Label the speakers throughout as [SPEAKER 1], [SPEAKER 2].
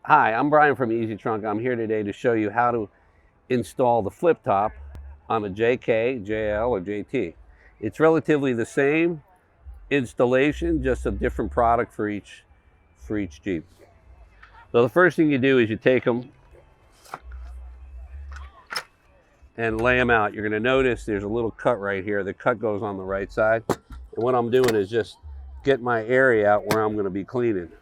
[SPEAKER 1] Hi, I'm Brian from Easy Trunk. I'm here today to show you how to install the flip top on a JK, JL, or JT. It's relatively the same installation, just a different product for each Jeep. So the first thing you do is you take them and lay them out. You're going to notice there's a little cut right here. The cut goes on the right side. And what I'm doing is just get my area out where I'm going to be cleaning.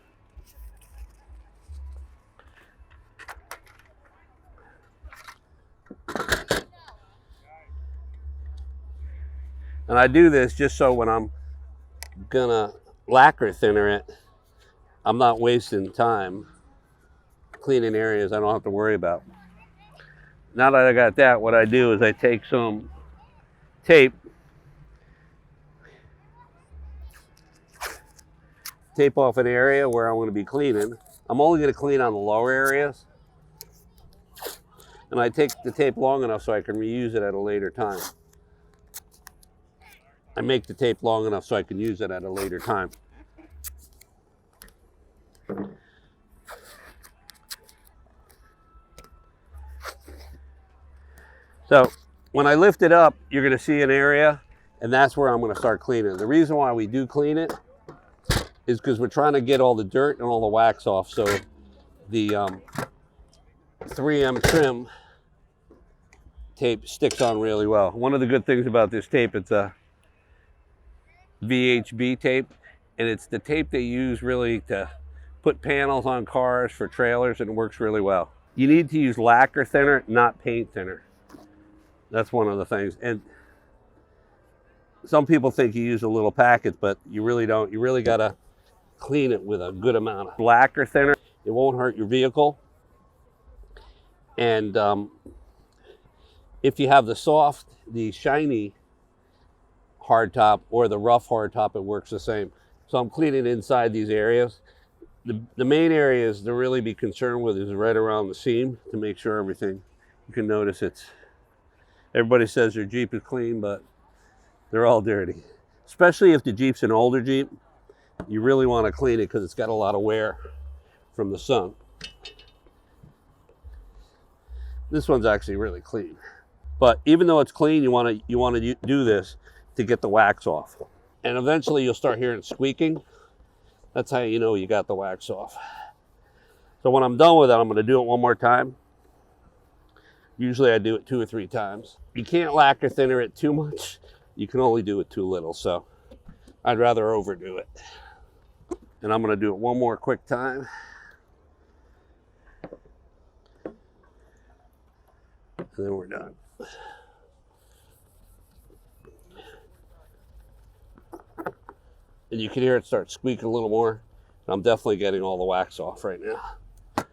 [SPEAKER 1] And I do this just so when I'm gonna lacquer thinner it, I'm not wasting time cleaning areas I don't have to worry about. Now that I got that, what I do is I take some tape off an area where I'm going to be cleaning. I'm only going to clean on the lower areas. And I take the tape long enough so I can reuse it at a later time. I make the tape long enough so I can use it at a later time. So when I lift it up, you're going to see an area, and that's where I'm going to start cleaning. The reason why we do clean it is because we're trying to get all the dirt and all the wax off, so the 3M trim tape sticks on really well. One of the good things about this tape, it's a VHB tape, and it's the tape they use really to put panels on cars for trailers, and it works really well. You need to use lacquer thinner, not paint thinner. That's one of the things. And some people think you use a little packet, but you really don't. You really got to clean it with a good amount of lacquer thinner. It won't hurt your vehicle. And if you have the soft, the shiny hardtop or the rough hardtop, it works the same. So I'm cleaning inside these areas. The main areas to really be concerned with is right around the seam to make sure everything, you can notice everybody says their Jeep is clean, but they're all dirty. Especially if the Jeep's an older Jeep, you really want to clean it because it's got a lot of wear from the sun. This one's actually really clean. But even though it's clean, you want to do this to get the wax off. And eventually you'll start hearing squeaking. That's how you know you got the wax off. So when I'm done with it, I'm going to do it one more time. Usually I do it 2 or 3 times. You can't lacquer thinner it too much. You can only do it too little, so I'd rather overdo it. And I'm going to do it one more quick time. And then we're done. And you can hear it start squeaking a little more. I'm definitely getting all the wax off right now.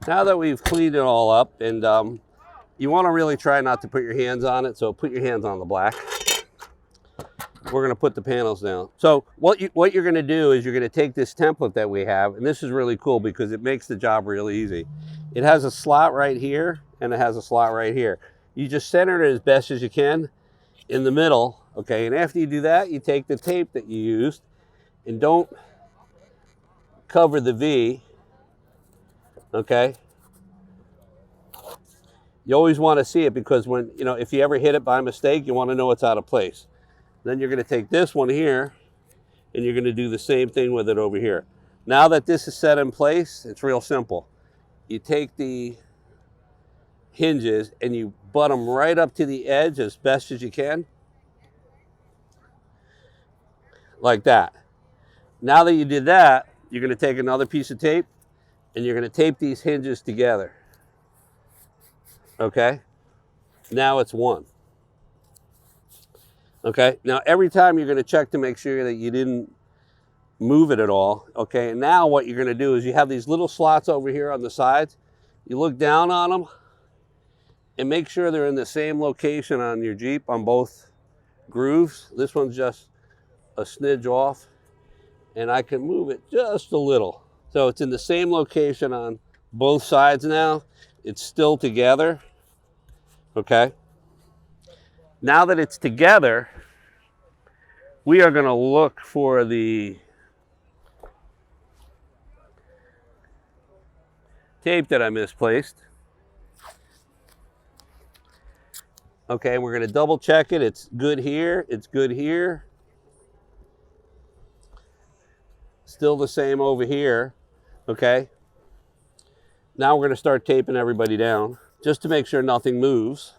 [SPEAKER 1] Now that we've cleaned it all up, and you want to really try not to put your hands on it, so put your hands on the black. We're going to put the panels down. So what you're going to do is you're going to take this template that we have, and this is really cool because it makes the job really easy. It has a slot right here, and it has a slot right here. You just center it as best as you can in the middle, okay? And after you do that, you take the tape that you used, and don't cover the V, okay? You always want to see it because when, if you ever hit it by mistake, you want to know it's out of place. Then you're going to take this one here and you're going to do the same thing with it over here. Now that this is set in place, it's real simple. You take the hinges and you butt them right up to the edge as best as you can. Like that. Now that you did that, you're going to take another piece of tape and you're going to tape these hinges together. Okay? Now it's one. Okay? Now every time you're going to check to make sure that you didn't move it at all. Okay? And now what you're going to do is you have these little slots over here on the sides. You look down on them and make sure they're in the same location on your Jeep on both grooves. This one's just a smidge off. And I can move it just a little. So it's in the same location on both sides now. It's still together. Okay? Now that it's together, we are going to look for the tape that I misplaced. Okay, we're going to double check it. It's good here. It's good here. Still the same over here. Okay. Now we're going to start taping everybody down just to make sure nothing moves.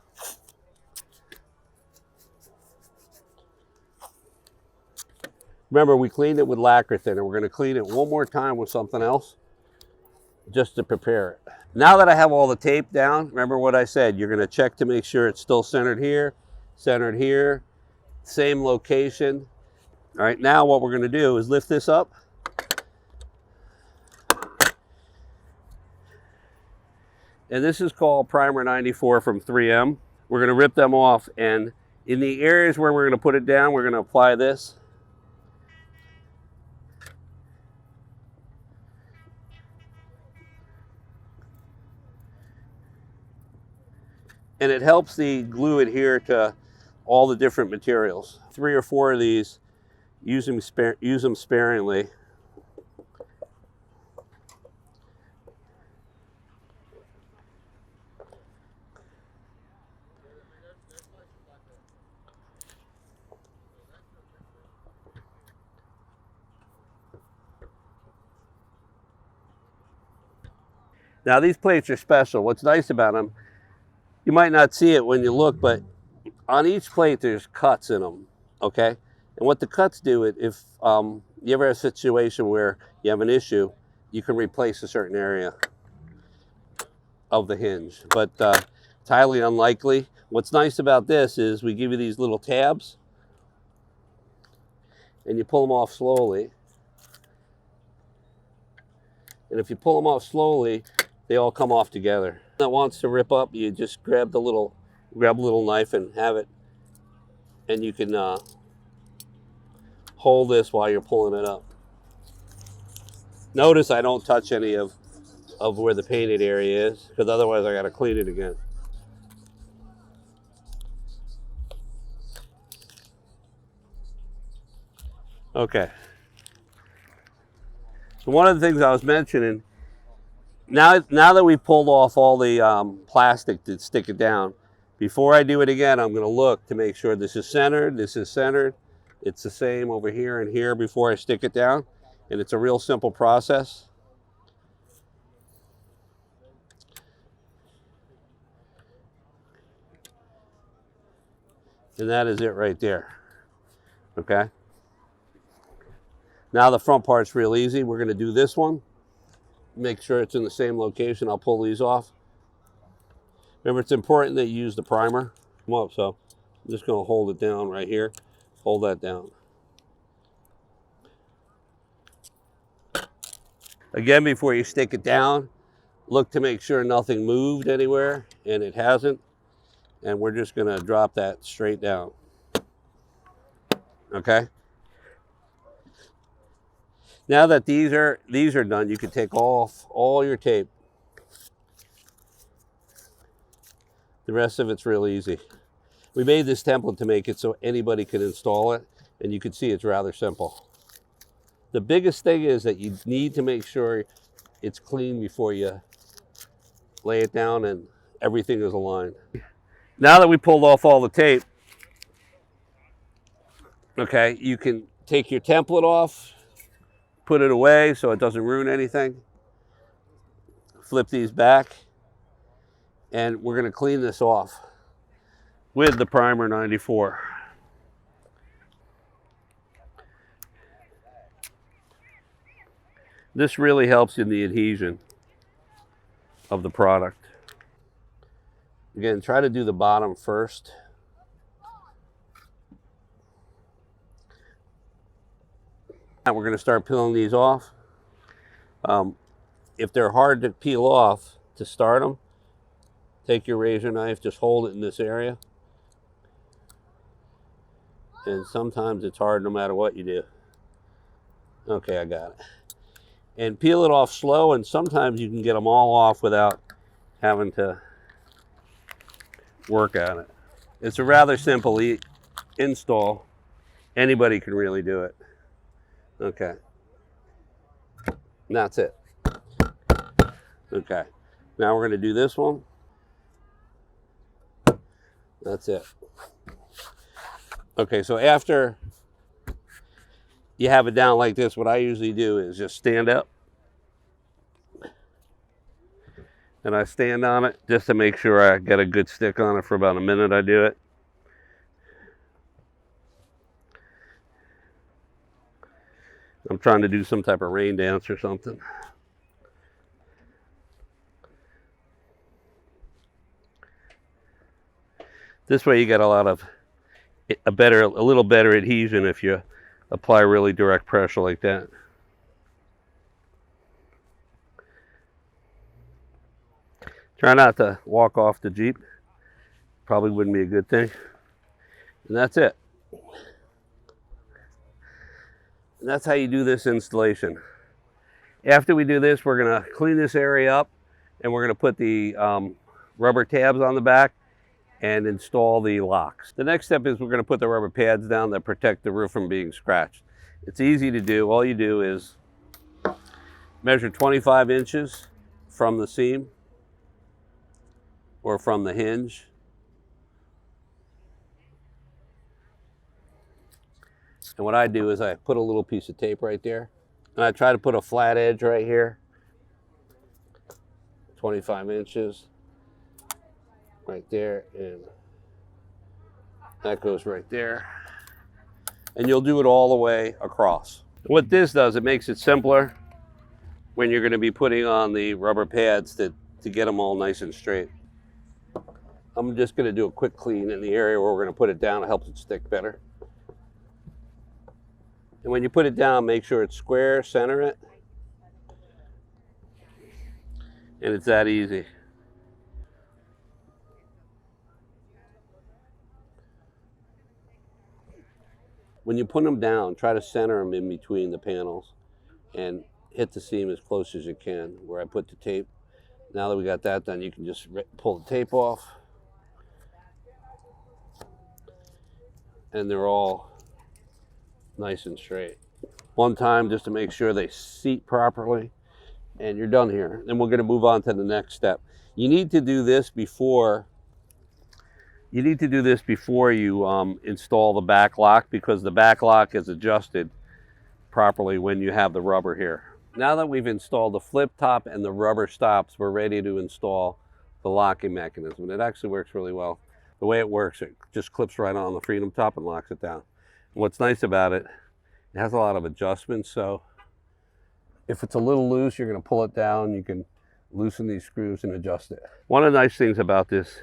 [SPEAKER 1] Remember, we cleaned it with lacquer thinner. We're going to clean it one more time with something else just to prepare it. Now that I have all the tape down, remember what I said. You're going to check to make sure it's still centered here, same location. All right, now what we're going to do is lift this up. And this is called Primer 94 from 3M. We're going to rip them off, and in the areas where we're going to put it down, we're going to apply this. And it helps the glue adhere to all the different materials. 3 or 4 of these, use them sparingly. Now these plates are special. What's nice about them, you might not see it when you look, but on each plate there's cuts in them, okay? And what the cuts do, if you ever have a situation where you have an issue, you can replace a certain area of the hinge, but it's highly unlikely. What's nice about this is we give you these little tabs, and you pull them off slowly. And if you pull them off slowly, they all come off together. That wants to rip up, you just grab a little knife and have it, and you can hold this while you're pulling it up. Notice I don't touch any of where the painted area is, because otherwise I got to clean it again. Okay. So one of the things I was mentioning, now that we've pulled off all the plastic to stick it down, before I do it again, I'm going to look to make sure this is centered, it's the same over here and here before I stick it down. And it's a real simple process. And that is it right there, okay? Now the front part's real easy. We're going to do this one. Make sure it's in the same location. I'll pull these off. Remember, it's important that you use the primer. Come up, so I'm just going to hold it down right here. Hold that down. Again, before you stick it down, look to make sure nothing moved anywhere, and it hasn't. And we're just going to drop that straight down. Okay? Now that these are done, you can take off all your tape. The rest of it's real easy. We made this template to make it so anybody can install it, and you can see it's rather simple. The biggest thing is that you need to make sure it's clean before you lay it down and everything is aligned. Now that we pulled off all the tape, okay, you can take your template off, put it away so it doesn't ruin anything. Flip these back, and we're going to clean this off with the Primer 94. This really helps in the adhesion of the product. Again, try to do the bottom first. Now we're going to start peeling these off. If they're hard to peel off, to start them, take your razor knife, just hold it in this area. And sometimes it's hard no matter what you do. Okay, I got it. And peel it off slow, and sometimes you can get them all off without having to work on it. It's a rather simple install. Anybody can really do it. Okay. And that's it. Okay. Now we're going to do this one. That's it. Okay, so after you have it down like this, what I usually do is just stand up. And I stand on it just to make sure I get a good stick on it for about a minute. I do it. I'm trying to do some type of rain dance or something. This way you get a little better adhesion if you apply really direct pressure like that. Try not to walk off the Jeep. Probably wouldn't be a good thing. And that's it. And that's how you do this installation. After we do this, we're going to clean this area up and we're going to put the rubber tabs on the back and install the locks. The next step is we're going to put the rubber pads down that protect the roof from being scratched. It's easy to do. All you do is measure 25 inches from the seam or from the hinge. And what I do is I put a little piece of tape right there and I try to put a flat edge right here, 25 inches right there, and that goes right there. And you'll do it all the way across. What this does, it makes it simpler when you're going to be putting on the rubber pads to get them all nice and straight. I'm just going to do a quick clean in the area where we're going to put it down. It helps it stick better. And when you put it down, make sure it's square, center it. And it's that easy. When you put them down, try to center them in between the panels and hit the seam as close as you can where I put the tape. Now that we got that done, you can just pull the tape off. And they're all nice and straight. One time just to make sure they seat properly, and you're done here. Then we're going to move on to the next step. You need to do this before you install the back lock, because the back lock is adjusted properly when you have the rubber here. Now that we've installed the flip top and the rubber stops, we're ready to install the locking mechanism. And it actually works really well. The way it works, it just clips right on the Freedom Top and locks it down. And what's nice about it, it has a lot of adjustments. So if it's a little loose, you're going to pull it down. You can loosen these screws and adjust it. One of the nice things about this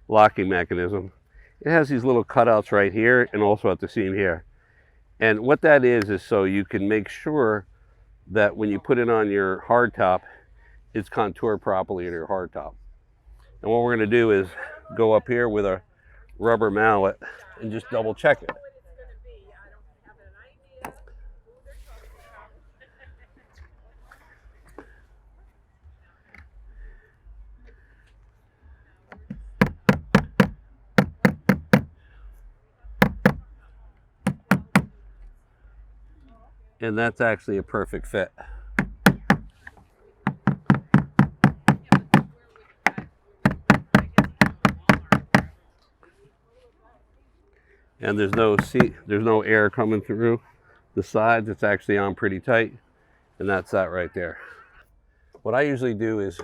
[SPEAKER 1] locking mechanism, it has these little cutouts right here and also at the seam here. And what that is so you can make sure that when you put it on your hardtop, it's contoured properly in your hardtop. And what we're going to do is go up here with a rubber mallet and just double check it. And that's actually a perfect fit. And there's no air coming through the sides. It's actually on pretty tight, and that's that right there. What I usually do is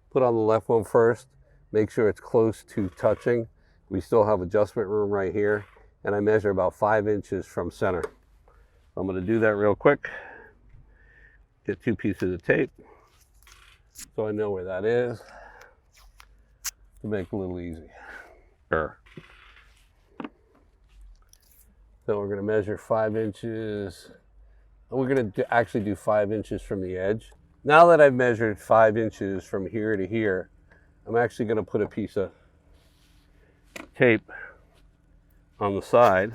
[SPEAKER 1] put on the left one first, make sure it's close to touching. We still have adjustment room right here, and I measure about 5 inches from center. I'm going to do that real quick. Get 2 pieces of tape so I know where that is to make it a little easy. Sure. So we're going to measure 5 inches. We're going to actually do 5 inches from the edge. Now that I've measured 5 inches from here to here, I'm actually going to put a piece of tape on the side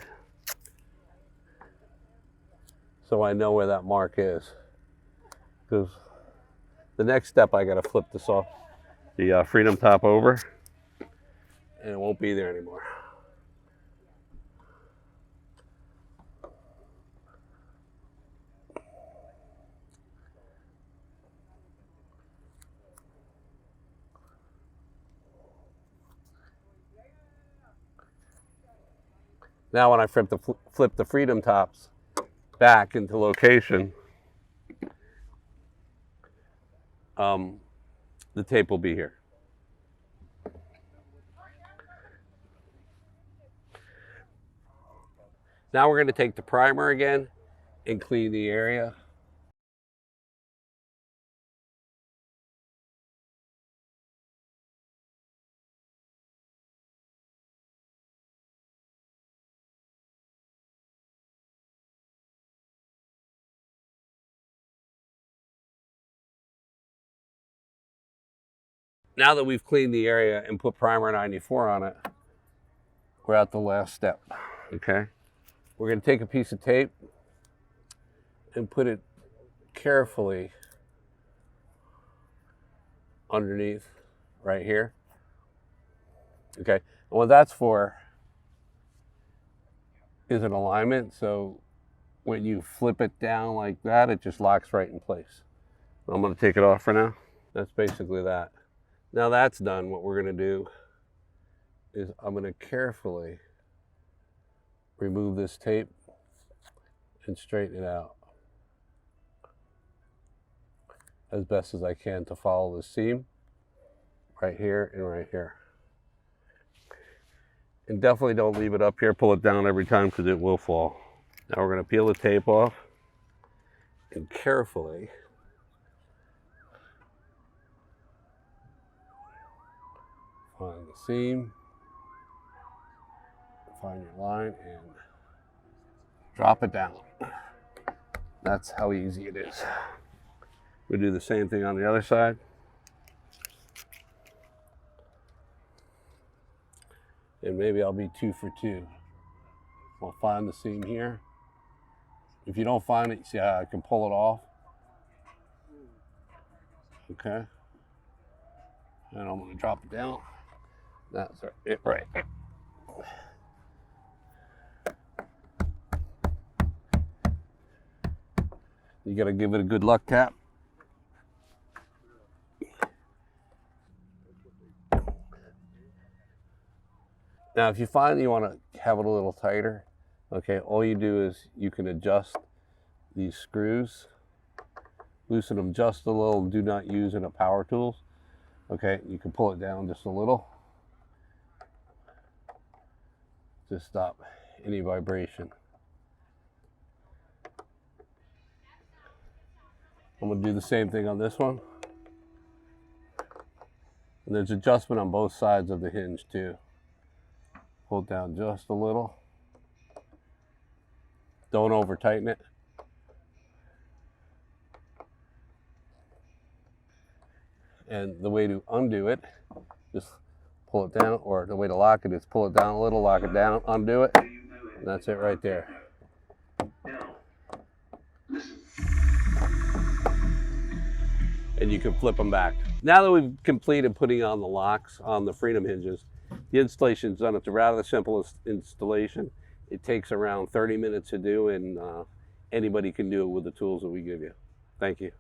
[SPEAKER 1] so I know where that mark is. Because the next step, I got to flip this off, the Freedom Top over, and it won't be there anymore. Now when I flip the Freedom tops back into location, the tape will be here. Now we're going to take the primer again and clean the area. Now that we've cleaned the area and put primer 94 on it, we're at the last step, okay? We're going to take a piece of tape and put it carefully underneath right here, okay? And what that's for is an alignment, so when you flip it down like that, it just locks right in place. I'm going to take it off for now. That's basically that. Now that's done, what we're going to do is I'm going to carefully remove this tape and straighten it out as best as I can to follow the seam right here and right here. And definitely don't leave it up here, pull it down every time because it will fall. Now we're going to peel the tape off and carefully find the seam, find your line, and drop it down. That's how easy it is. We'll do the same thing on the other side. And maybe I'll be 2 for 2. I'll find the seam here. If you don't find it, you see how I can pull it off? Okay. And I'm going to drop it down. That's it right. You got to give it a good luck tap. Now, if you find you want to have it a little tighter, okay, all you do is you can adjust these screws, loosen them just a little, do not use in a power tools. Okay, you can pull it down just a little to stop any vibration. I'm going to do the same thing on this one. And there's adjustment on both sides of the hinge too. Pull it down just a little. Don't over tighten it. And the way to undo it, just pull it down, or the way to lock it is pull it down a little, lock it down, undo it, and that's it right there. And you can flip them back. Now that we've completed putting on the locks on the Freedom hinges, the installation's done. It's a rather simple installation. It takes around 30 minutes to do, and anybody can do it with the tools that we give you. Thank you.